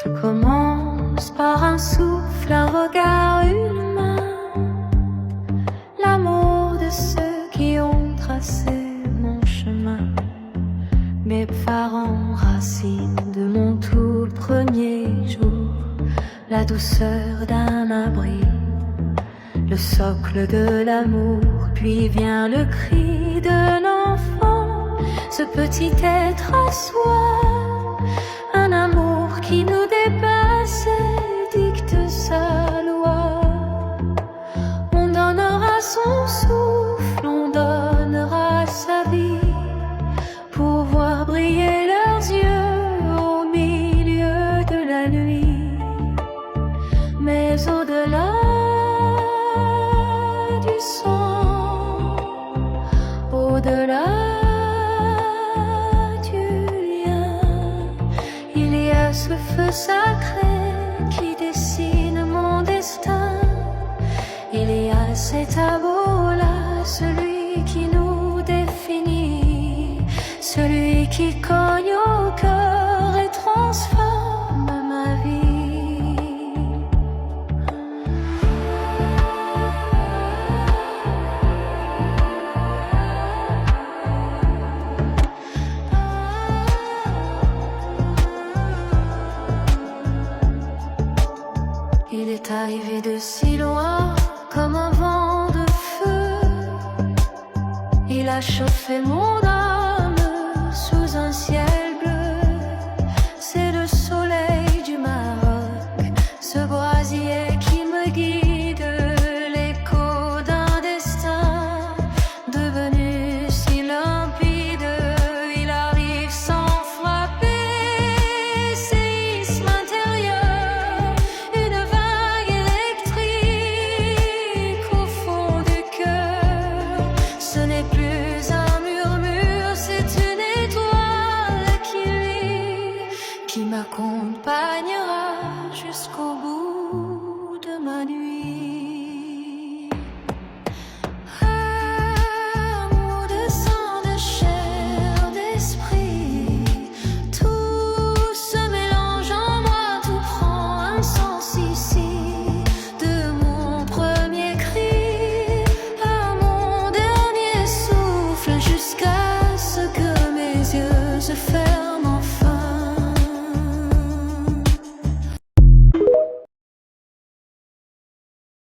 Tout commence par un souffle, un regard, une main. L'amour de ceux qui ont tracé mon chemin. Mes parents, racines de mon tout premier jour. La douceur d'un abri, le socle de l'amour. Puis vient le cri de l'enfant, ce petit être à soi. Un amour qui nous dépasse et dicte sa loi. On donnera son souffle, on donnera sa vie pour voir briller leurs yeux au milieu de la nuit. Mais au-delà du sang, au-delà ce feu sacré qui dessine mon destin. Il y a cet amour-là, celui qui nous définit, celui qui cogne au cœur et transforme ma vie. Il est arrivé de si loin comme un vent de feu. Il a chauffé mon âme sous un ciel bleu. C'est le soleil du Maroc, ce brasier qui me guide, l'écho d'un destin devenu si limpide. Il arrive sans frapper, séisme intérieur, une vague électrique au fond du cœur. Ce n'est plus un murmure, c'est une étoile qui m'accompagne.